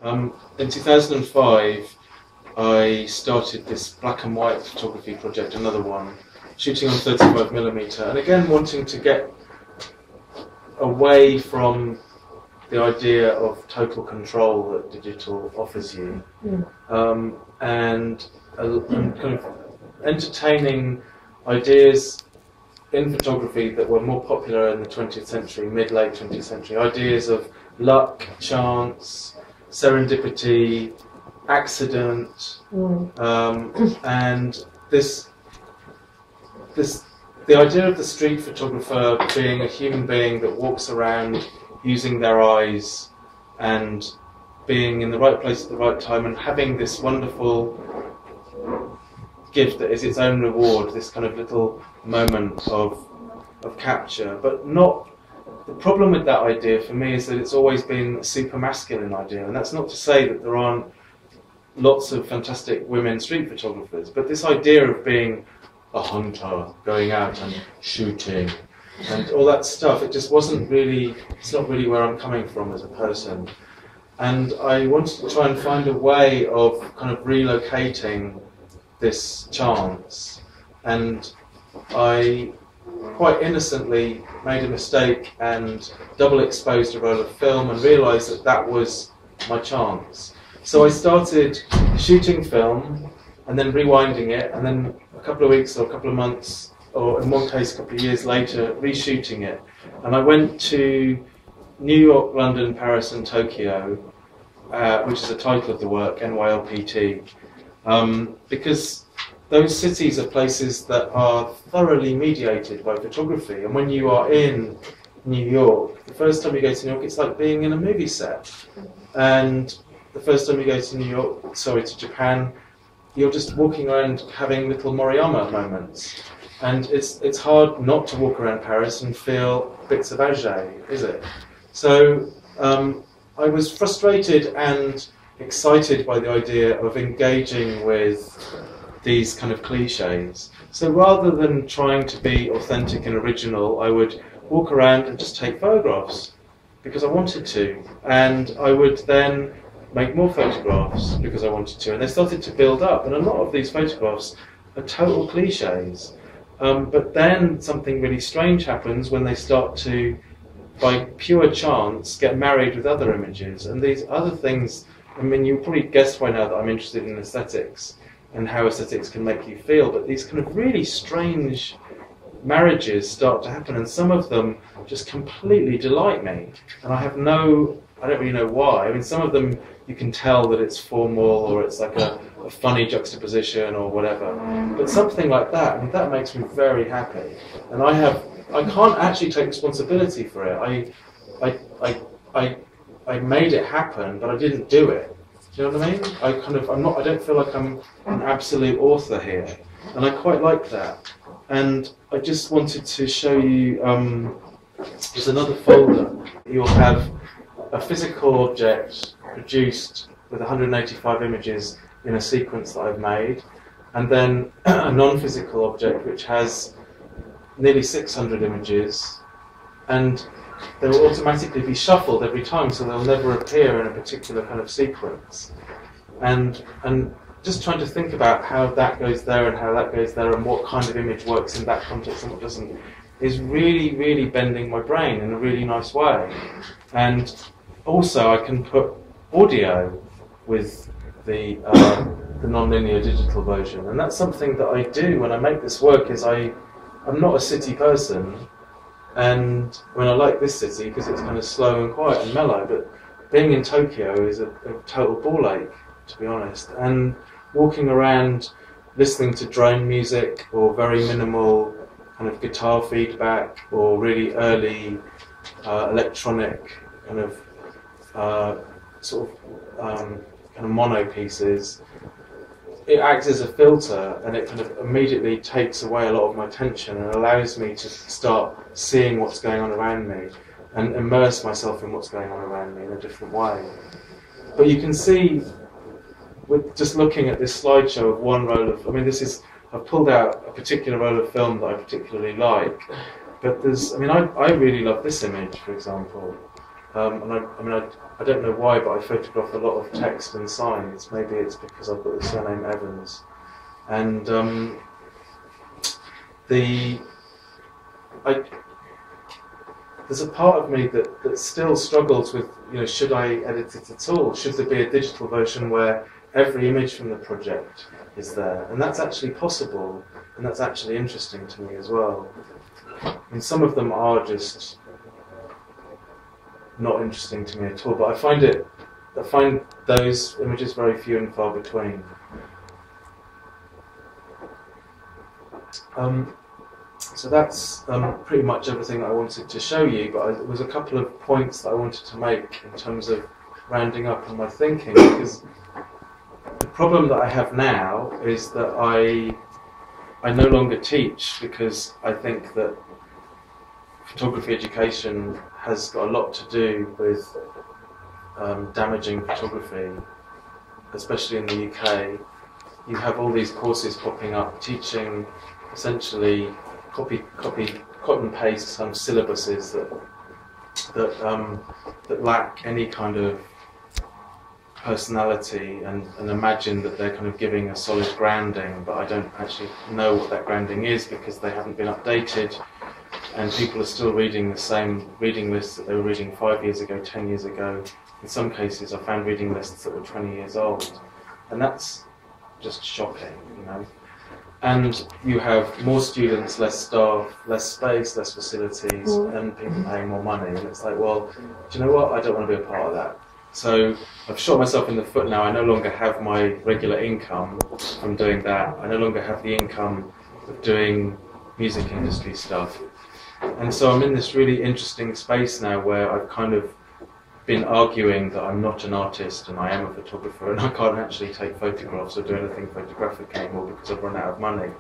In 2005, I started this black and white photography project, another one, shooting on 35mm, and again wanting to get away from the idea of total control that digital offers you, and kind of entertaining ideas in photography that were more popular in the 20th century, mid-late 20th century, ideas of luck, chance, serendipity, accident, and the idea of the street photographer being a human being that walks around using their eyes and being in the right place at the right time and having this wonderful gift that is its own reward, this kind of little moment of capture. But not, the problem with that idea for me is that it's always been a super masculine idea, and that's not to say that there aren't lots of fantastic women street photographers, but this idea of being a hunter, going out and shooting and all that stuff, it just wasn't really, it's not really where I'm coming from as a person. And I wanted to try and find a way of kind of relocating this chance, and I quite innocently made a mistake and double exposed a roll of film and realised that that was my chance. So I started shooting film and then rewinding it, and then a couple of weeks or a couple of months, or in one case a couple of years later, reshooting it. And I went to New York, London, Paris and Tokyo, which is the title of the work, NYLPT, because those cities are places that are thoroughly mediated by photography. And when you are in New York, the first time you go to New York, it's like being in a movie set. And the first time you go to Japan, you're just walking around having little Moriyama moments. And it's hard not to walk around Paris and feel bits of Auger, is it? So I was frustrated and excited by the idea of engaging with these kind of cliches. So rather than trying to be authentic and original, I would walk around and just take photographs because I wanted to. And I would then make more photographs because I wanted to. And they started to build up. And a lot of these photographs are total cliches. But then something really strange happens when they start to, by pure chance, get married with other images. And these other things, I mean, you probably guessed by now that I'm interested in aesthetics and how aesthetics can make you feel, but these kind of really strange marriages start to happen, and some of them just completely delight me. And I don't really know why. I mean, some of them you can tell that it's formal or it's like a funny juxtaposition or whatever. But something like that, I mean, that makes me very happy. And I can't actually take responsibility for it. I made it happen, but I didn't do it. Do you know what I mean? I don't feel like I'm an absolute author here, and I quite like that. And I just wanted to show you, there's another folder. You'll have a physical object produced with 185 images in a sequence that I've made, and then a non-physical object which has nearly 600 images, and they will automatically be shuffled every time, so they'll never appear in a particular kind of sequence. And just trying to think about how that goes there and how that goes there and what kind of image works in that context and what doesn't is really, really bending my brain in a really nice way. And also I can put audio with the non-linear digital version, and that's something that I do when I make this work. Is I'm not a city person, and when I like this city because it's kind of slow and quiet and mellow, but being in Tokyo is a total ball ache, to be honest. And walking around listening to drone music or very minimal kind of guitar feedback or really early electronic kind of kind of mono pieces, it acts as a filter, and it kind of immediately takes away a lot of my attention and allows me to start seeing what's going on around me and immerse myself in what's going on around me in a different way. But you can see, with just looking at this slideshow of one roll of, I mean, I've pulled out a particular roll of film that I particularly like, but I really love this image, for example. I don't know why, but I photograph a lot of text and signs. Maybe it's because I've got the surname Evans. And there's a part of me that still struggles with, should I edit it at all? Should there be a digital version where every image from the project is there? And that's actually possible, and that's actually interesting to me as well. And some of them are just not interesting to me at all, but I find those images very few and far between. So that's pretty much everything I wanted to show you, but there was a couple of points that I wanted to make in terms of rounding up on my thinking, because the problem that I have now is that I no longer teach, because I think that photography education has got a lot to do with damaging photography, especially in the UK. You have all these courses popping up teaching essentially copy, cut and paste some syllabuses that lack any kind of personality, and imagine that they're kind of giving a solid grounding, but I don't actually know what that grounding is because they haven't been updated, and people are still reading the same reading lists that they were reading 5 years ago, 10 years ago. In some cases I found reading lists that were 20 years old, and that's just shocking, And you have more students, less staff, less space, less facilities, and people paying more money. And it's like, well, do you know what? I don't want to be a part of that. So I've shot myself in the foot now. I no longer have my regular income from doing that. I no longer have the income of doing music industry stuff. And so I'm in this really interesting space now where I've kind of been arguing that I'm not an artist and I am a photographer, and I can't actually take photographs or do anything photographic anymore because I've run out of money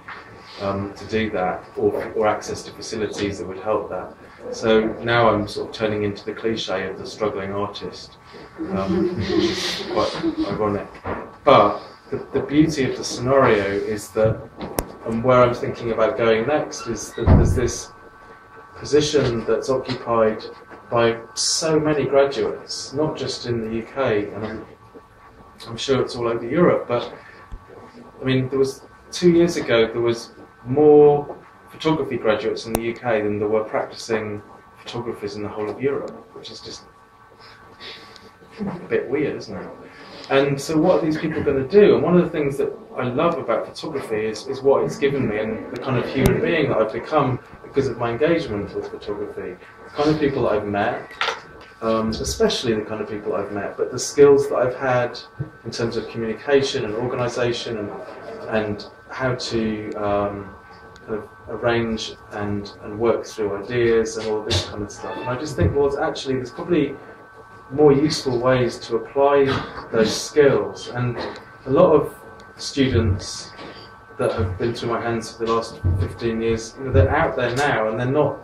to do that, or access to facilities that would help that. So now I'm sort of turning into the cliche of the struggling artist, which is quite ironic. But the beauty of the scenario is that, and where I'm thinking about going next, is that there's this position that's occupied by so many graduates, not just in the UK, and I'm sure it's all over Europe, but I mean, 2 years ago there was more photography graduates in the UK than there were practicing photographers in the whole of Europe, which is just a bit weird, isn't it? And so what are these people going to do? And one of the things that I love about photography is what it's given me, and the kind of human being that I've become because of my engagement with photography. The kind of people that I've met, especially the kind of people I've met, but the skills that I've had in terms of communication and organisation and how to kind of arrange and work through ideas and all this kind of stuff. And I just think, well, actually there's probably more useful ways to apply those skills, and a lot of students that have been through my hands for the last 15 years, they're out there now and they're not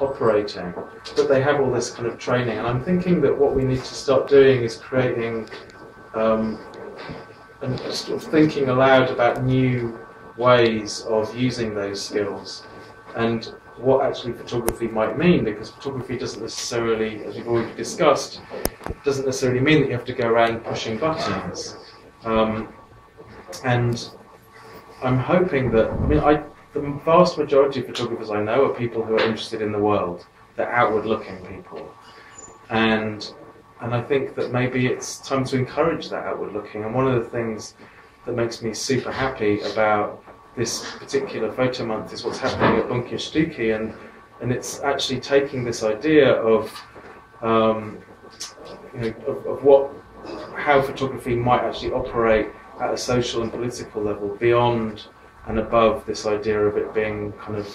operating, but they have all this kind of training, and I'm thinking that what we need to start doing is creating and sort of thinking aloud about new ways of using those skills and what actually photography might mean, because photography doesn't necessarily, as we've already discussed, doesn't necessarily mean that you have to go around pushing buttons. And I'm hoping that, the vast majority of photographers I know are people who are interested in the world. They're outward-looking people. And I think that maybe it's time to encourage that outward-looking. And one of the things that makes me super happy about this particular photo month is what's happening at Bunkie Sztuki, and it's actually taking this idea of how photography might actually operate at a social and political level beyond and above this idea of it being kind of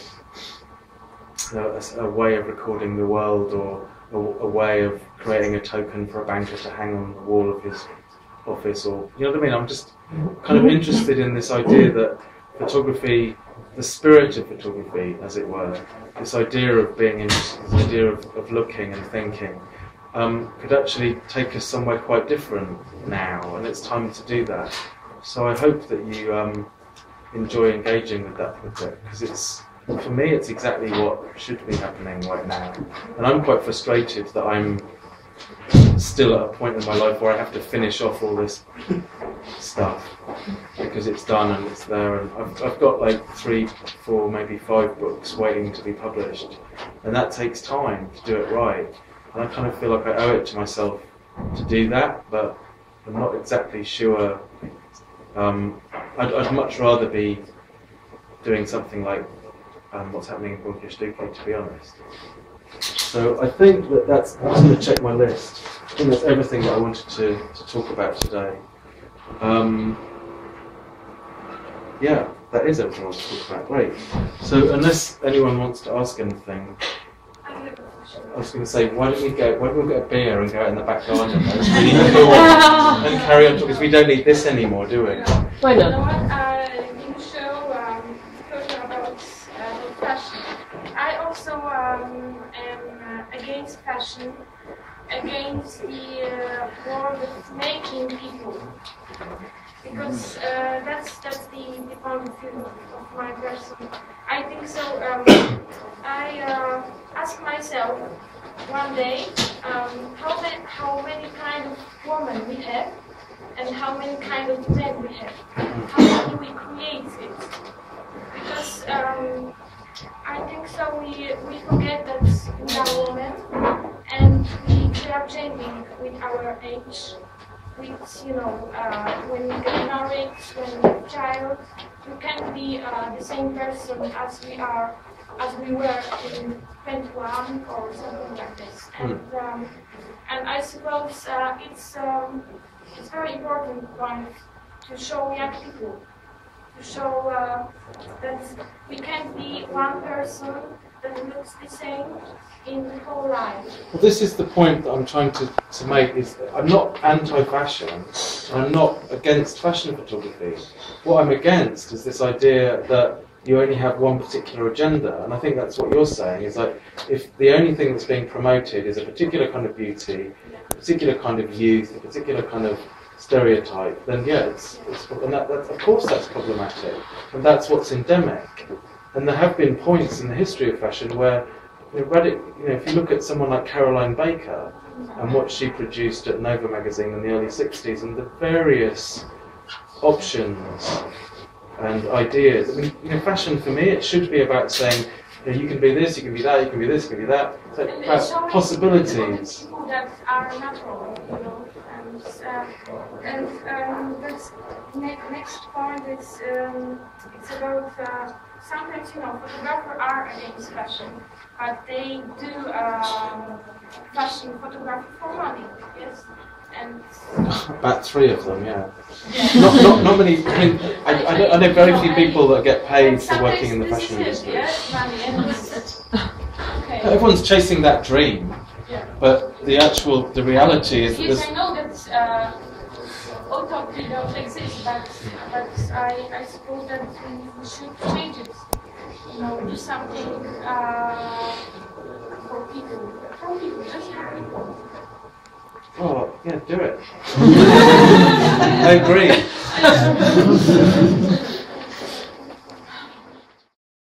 a way of recording the world, or a way of creating a token for a banker to hang on the wall of his office, or you know what I mean? I'm just kind of interested in this idea that photography, the spirit of photography, as it were, this idea of being interested, this idea of looking and thinking, could actually take us somewhere quite different now, and it's time to do that. So I hope that you enjoy engaging with that project, because for me it's exactly what should be happening right now. And I'm quite frustrated that I'm still at a point in my life where I have to finish off all this stuff because it's done and it's there, and I've got like 3, 4, maybe 5 books waiting to be published, and that takes time to do it right, and I kind of feel like I owe it to myself to do that, but I'm not exactly sure. I'd much rather be doing something like what's happening in Stuki, to be honest. So I think that's, I'm just going to check my list. I think that's everything that I wanted to talk about today. Yeah, that is everything I want to talk about. Great. So unless anyone wants to ask anything, I was going to say, why don't we get a beer and go out in the back garden and carry on talking, because we don't need this anymore, do we? Why not? You show discussion about fashion. I also am against fashion, against the world of making people, because that's the point of view of my person. I think so. I ask myself one day how many kind of women we have, and how many kind of men we have. How do we create it? Because I think so. We forget that we are women, and we are changing with our age. With, you know, when we get married, when we have a child, we can't be the same person as we were in 21 or something like this. And I suppose it's very important point to show young people, to show that we can't be one person that looks the same in the whole life. Well, this is the point that I'm trying to make, is that I'm not anti-fashion, and I'm not against fashion photography. What I'm against is this idea that you only have one particular agenda, and I think that's what you're saying, is like, if the only thing that's being promoted is a particular kind of beauty, a particular kind of youth, a particular kind of stereotype, then yeah, and that's, of course that's problematic, and that's what's endemic. And there have been points in the history of fashion where, if you look at someone like Caroline Baker and what she produced at Nova magazine in the early 60s, and the various options and ideas. I mean, fashion for me, it should be about saying, you can be this, you can be that, you can be this, you can be that. It's about possibilities. People that are natural, and that's next point is it's about. Sometimes, photographers are against fashion, but they do fashion photography for money, yes? And about 3 of them, yeah. Not many. I mean, I know very few people that get paid for working in the fashion industry. Okay. Everyone's chasing that dream, but the reality is that yes, I know that utopia don't exist, but I suppose that we should change it. Do something for people, just for people. Oh, yeah, do it. I agree.